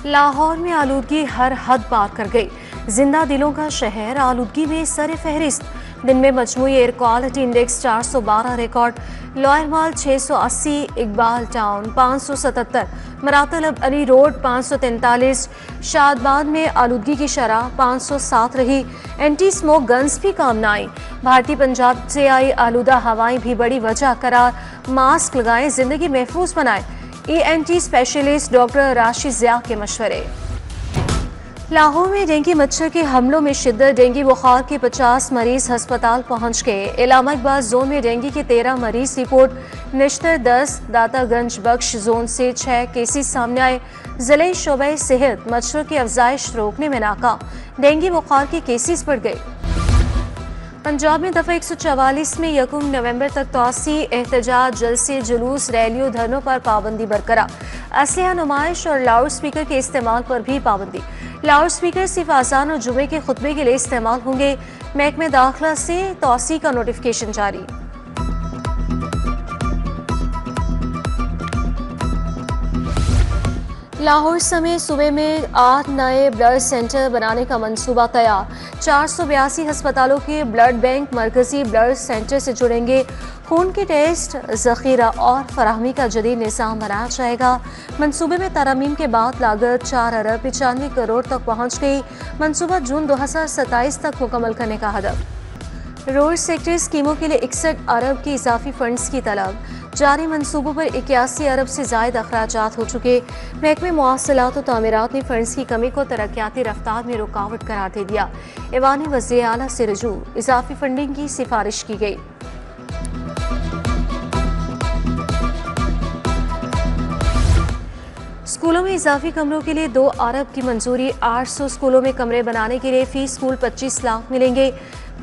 लाहौर में आलूदगी हर हद पार कर गई। जिंदा दिलों का शहर आलूदगी में सर फहरिस्त। दिन में मजमूई air quality index 412 record, Lower Mall 680, Iqbal Town 577, मरातलब अली रोड 543, शादबाद में आलूदगी की शरह 507 रही। एंटी स्मोक गन्स भी काम न आई। भारतीय पंजाब से आई आलूदा हवाएं भी बड़ी वजह करार। मास्क लगाएं, जिंदगी महफूज बनाएं। ENT specialist doctor Rashid Zia के मशवरे। लाहौर में डेंगू मच्छर के हमलों में शिद्दत। डेंगू बुखार के 50 मरीज अस्पताल पहुंच गए। इलामा इकबाल जोन में डेंगू के 13 मरीज रिपोर्ट। निश्तर 10, दातागंज बख्श जोन से 6 केसेस सामने आए। जिले शोबे सेहत मच्छर की अफजाइश रोकने में नाकाम। डेंगू बुखार के केसेस बढ़ गए। पंजाब में दफा 144 में 1 नवंबर तक तौसी एहतजाज, जलसे, जुलूस, रैलियों, धरनों पर पाबंदी बरकरार। असलहा नुमाइश और लाउड स्पीकर के इस्तेमाल पर भी पाबंदी। लाउड स्पीकर सिर्फ आज़ान और जुमे के खुतबे के लिए इस्तेमाल होंगे। महकमे दाखिला से तौसी का नोटिफिकेशन जारी। लाहौर समेत सूबे में 8 नए ब्लड सेंटर बनाने का मंसूबा तैयार। 482 अस्पतालों के ब्लड बैंक मरकजी ब्लड सेंटर से जुड़ेंगे। खून के टेस्ट, जखीरा और फराहमी का जदीद निज़ाम बनाया जाएगा। मंसूबे में तरमीम के बाद लागत 4 अरब 95 करोड़ तक पहुँच गई। मंसूबा जून 2027 तक मुकम्मल करने का हदफ। रोड सेक्टर स्कीमों के लिए 61 अरब की इजाफी फंड्स की तलब। जारी मंसूबों पर 81 अरब से ज़ायद अखराजात हो चुके। महकमे मवासलात और तामीरात ने फंड्स की कमी को तरक्याती रफ्तार में रुकावट करार दे दिया। ऐवान वज़ीर आला से रजू, इजाफी फंडिंग की सिफारिश की गई। स्कूलों में इजाफी कमरों के लिए 2 अरब की मंजूरी। 800 स्कूलों में कमरे बनाने के लिए फी स्कूल 25 लाख मिलेंगे।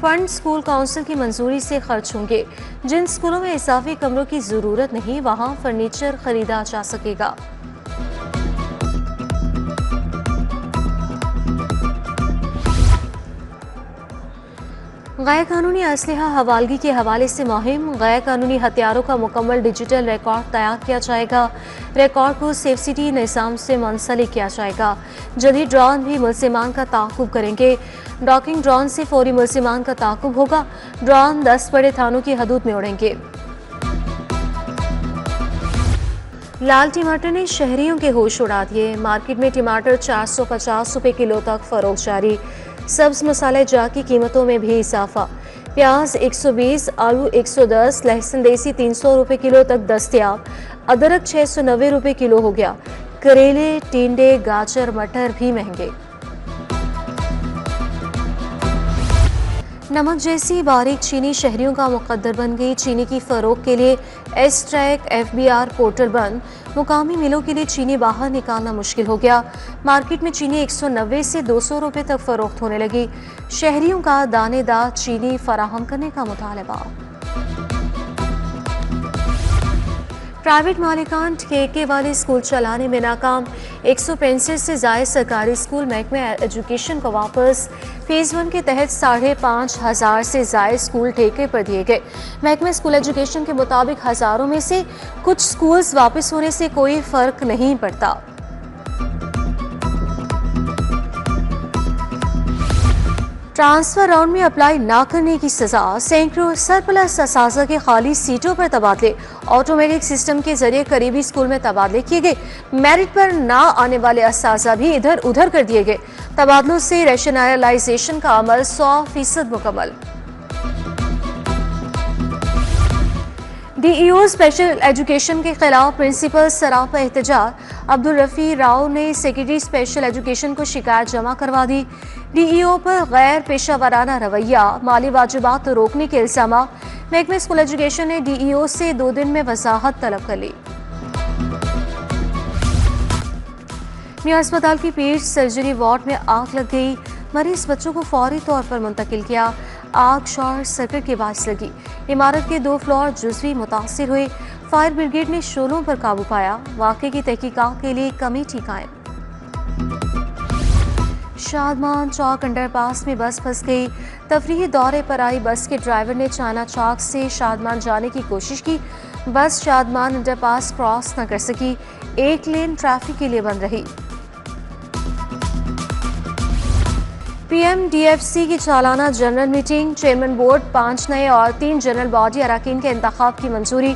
फंड स्कूल काउंसिल की मंजूरी से खर्च होंगे। जिन स्कूलों में इजाफी कमरों की जरूरत नहीं, वहां फर्नीचर खरीदा जा सकेगा। गैर कानूनी असलहा हवालगी के हवाले से मुहिम। गैर कानूनी हथियारों का मुकम्मल डिजिटल रिकॉर्ड तैयार किया जाएगा। रिकॉर्ड को सेफ सिटी निज़ाम से मुंसलिक किया जाएगा। जदीद ड्रोन भी मुल्ज़िमान का ताक़ुब करेंगे। डॉकिंग ड्रोन से फौरी मुल्ज़िमान का ताक़ुब होगा। ड्रोन 10 बड़े थानों की हदूद में उड़ेंगे। लाल टमाटर ने शहरियों के होश उड़ा दिए। मार्केट में टमाटर 450 रुपये किलो तक फरोख्त जारी। सब्ज मसाले जा की कीमतों में भी इजाफा। प्याज 120, आलू 110, लहसुन देसी 300 रुपये किलो तक दस्तयाब। अदरक 690 रुपये किलो हो गया। करेले, टिंडे, गाजर, मटर भी महंगे। नमक जैसी बारीक चीनी शहरियों का मुकद्दर बन गई। चीनी की फरोख के लिए एस-ट्रैक FBR पोर्टल बंद। मुकामी मिलों के लिए चीनी बाहर निकालना मुश्किल हो गया। मार्केट में चीनी 190 से 200 रुपये तक फरोख्त होने लगी। शहरियों का दानेदार चीनी फराहम करने का मुतालबा। प्राइवेट मालिकान ठेके वाले स्कूल चलाने में नाकाम। 165 से ज़ायद सरकारी स्कूल महकमे एजुकेशन को वापस। फेज़ 1 के तहत 5,500 से ज़ायद स्कूल ठेके पर दिए गए। महकमे स्कूल एजुकेशन के मुताबिक हज़ारों में से कुछ स्कूल्स वापस होने से कोई फ़र्क नहीं पड़ता। ट्रांसफर राउंड में अप्लाई ना करने की सजा। सैकड़ों सरप्लस असाज़ा के खाली सीटों पर तबादले। ऑटोमेटिक सिस्टम के जरिए करीबी स्कूल में तबादले किए गए। मेरिट पर ना आने वाले असाज़ा भी इधर उधर कर दिए गए। तबादलों से रैशनलाइजेशन का अमल 100% मुकम्मल। DEO स्पेशल एजुकेशन के खिलाफ प्रिंसिपल सरापा एहतजाज। अब्दुल रफ़ी राव ने सेक्रेटरी स्पेशल एजुकेशन को शिकायत जमा करवा दी। DEO पर गैर पेशा वाराना रवैया, माली वाजिबात रोकने के इल्जाम। महकमे स्कूल एजुकेशन ने DEO से 2 दिन में वजाहत तलब कर ली। मियां अस्पताल की पीठ सर्जरी वार्ड में आग लग गई। मरीज बच्चों को फौरी तौर पर मुंतकिल किया। आग शॉर्ट सर्किट के बायस लगी। इमारत के 2 फ्लोर जुज़वी मुतासिर हुए। फायर ब्रिगेड ने शोलों पर काबू पाया। वाक़े की तहकीकात के लिए कमेटी कायम। शादमान चौक अंडरपास में बस फंस गई। तफरीही दौरे पर आई बस के ड्राइवर ने चाना चौक से शादमान जाने की कोशिश की। बस शादमान अंडरपास क्रॉस न कर सकी। 1 लेन ट्रैफिक के लिए बंद रही। PMDFC की सालाना जनरल मीटिंग, चेयरमैन बोर्ड, 5 नए और 3 जनरल बॉडी अरकान के इंतखाब की मंजूरी।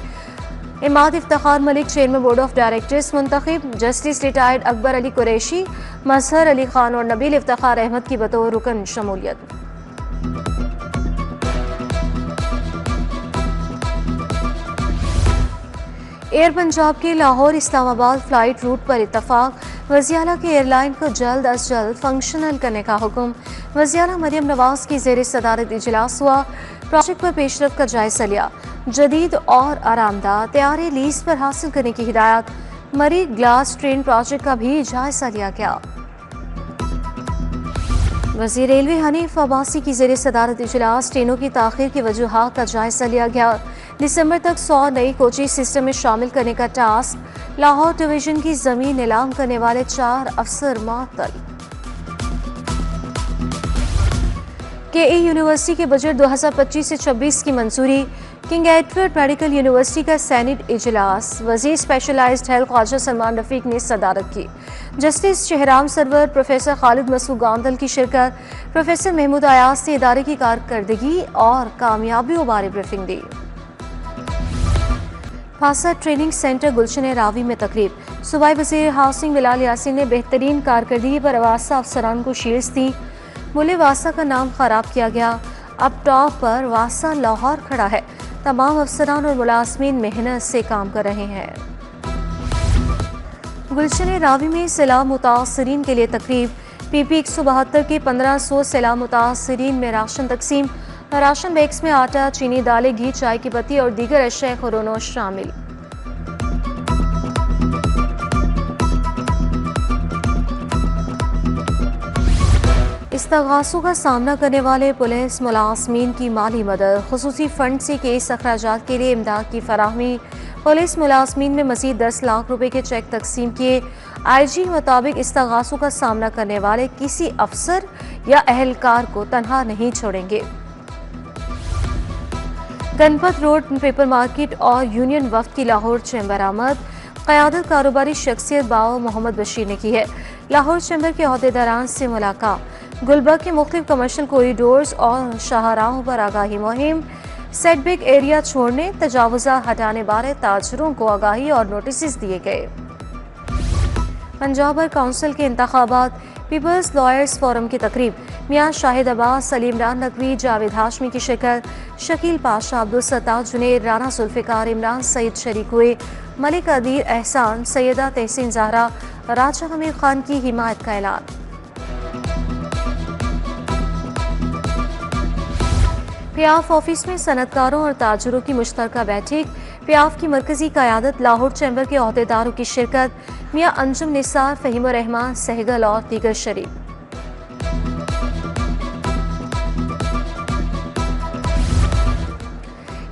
Imad Iftikhar Malik chairman board of directors मुंतखब। जस्टिस रिटायर्ड अकबर अली कुरैशी, मजहर अली खान और नबील इफ्तिखार अहमद की बतौर रुकन शमूलियत। एयर पंजाब के लाहौर इस्लामाबाद फ्लाइट रूट पर इत्तफाक। वज़ीर की एयरलाइन को जल्द अज जल्द फंक्शनल करने का हुक्म। वज़ीर मरियम नवाज की ज़ेर सदारत इजलास हुआ। प्रोजेक्ट पर पेशरफ का जायजा लिया। जदीद और आरामदाह तैयारे लीज पर हासिल करने की हिदायत। मरी ग्लास ट्रेन प्रोजेक्ट का भी जायजा लिया गया। वज़ीर रेलवे हनीफ अब्बासी की ज़ेर सदारत इजलास ट्रेनों की ताख़ीर की वजूहात का जायजा लिया गया। दिसंबर तक 100 नई कोचिंग सिस्टम में शामिल करने का टास्क। लाहौर डिवीजन की जमीन नीलाम करने वाले 4 अफसर मुअत्तल। KE यूनिवर्सिटी के बजट 2025 से 26 की मंजूरी। किंग एडवर्ड मेडिकल यूनिवर्सिटी का सैनेट इजलास। वजीर स्पेशलाइज्ड हेल्थ ख्वाजा सलमान रफीक ने सदारत की। जस्टिस शहराम सरवर, प्रोफेसर खालिद मसूद गांधल की शिरकत। प्रोफेसर महमूद अयाज ने इदारे की कारकर्दगी और कामयाबियों बारे ब्रीफिंग दी। खासा ट्रेनिंग सेंटर गुलशन रावी में तकरीब। सूबाई वज़ीर हाउसिंग बिलाल यासीन ने बेहतरीन कारकर्दगी पर वासा अफसरान को शील्ड्स दी। मुले वासा का नाम खराब किया गया, अब टॉप पर वासा लाहौर खड़ा है। तमाम अफसरान और मुलाजमीन मेहनत से काम कर रहे हैं। गुलशन रावी में सैलाब मुतासरीन के लिए तकरीब। PP 172 के 1500 सैलाब मुतासरीन में राशन तकसीम। राशन बैग्स में आटा, चीनी, दालें, घी, चाय की पत्ती और दीगर अशिया खुराना शामिल। इस्तगासों का सामना करने वाले पुलिस मुलाजमीन की माली मदद। खुसूसी फंड से केस अखराजात के लिए इमदाद की फराहमी। पुलिस मुलाजमीन में मजीद 10 लाख रुपए के चेक तकसीम किए। IG मुताबिक इस्तगासों का सामना करने वाले किसी अफसर या अहलकार को तनहा नहीं छोड़ेंगे। गणपत रोड पेपर मार्केट और यूनियन वफ्द की लाहौर चैम्बर आमद। क़यादत कारोबारी शख्सियत बाओ मोहम्मद बशीर ने की है। लाहौर चैम्बर के अहदेदारान से मुलाकात। गुलबर्ग के मुख्तलिफ कमर्शियल कॉरिडोर्स और शाहराहों पर आगाही मुहिम। सेटबैक एरिया छोड़ने, तजावुज़ा हटाने बारे ताजरों को आगाही और नोटिस दिए गए। पंजाब बार काउंसिल के इंतखाबात। पीपल्स लॉयर्स फोरम की तकरीब। मियां शाहिद अब्बास, सलीम रान नकवी, जावेद हाशमी की शिरकत। शकील पाशा, अब्दुल सत्तार जुनेर, राना जुल्फ़िकार, इमरान सईद शरीक हुए। मलिक अदीर एहसान, सैयदा तहसीन ज़हरा, राजा हमीर खान की हिमायत का ऐलान। पियाफ ऑफिस में सनतकारों और ताजरों की मुश्तरका बैठक। पियाफ की मरकजी क़यादत, लाहौर चैम्बर के अहदेदारों की शिरकत। मियां अंजुम निसार, फ़हीम रहमान सहगल और दीगर शरीक।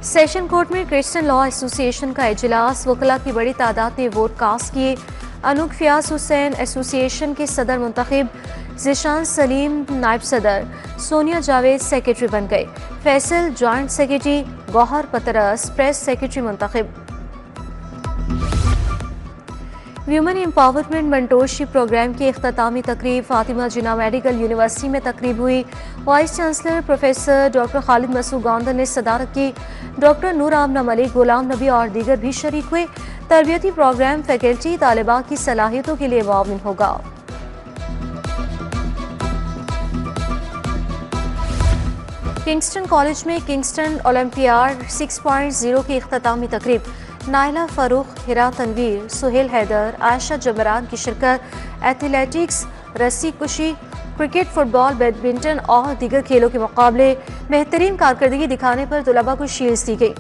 सेशन कोर्ट में क्रिश्चियन लॉ एसोसिएशन का इजलास। वकला की बड़ी तादाद ने वोट कास्ट किए। अनूक फियाज हुसैन एसोसिएशन के सदर मुंतखब। ज़िशान सलीम नायब सदर। सोनिया जावेद सेक्रेटरी बन गए। Faisal joint secretary. गौहर पतरस प्रेस सेक्रेटरी मुंतखब। व्यूमन एम्पावरमेंट मेंटोरशिप प्रोग्राम की इख्तितामी तकरीब। फातिमा जिन्ना मेडिकल यूनिवर्सिटी में तकरीब हुई। Vice chancellor professor doctor Khalid Masood Gondal ने सदारत की। डॉक्टर नूर आमना मलिक, गुलाम नबी और दीगर भी शरीक हुए। तरबियती प्रोग्राम फैकल्टी तालिबात की सलाहियतों के लिए मुआविन होगा। किंगस्टन कॉलेज में किंगस्टन ओलंपियाड 6.0 की इख्तितामी तकरीब। नाइला फारूक, हिरा तनवीर, सुहेल हैदर, आयशा जबरान की शिरकत। एथलेटिक्स, रस्सी कुशी, क्रिकेट, फुटबॉल, बैडमिंटन और दीगर खेलों के मुकाबले। बेहतरीन कारकर्दगी दिखाने पर तलबा को शील्ड्स दी गई।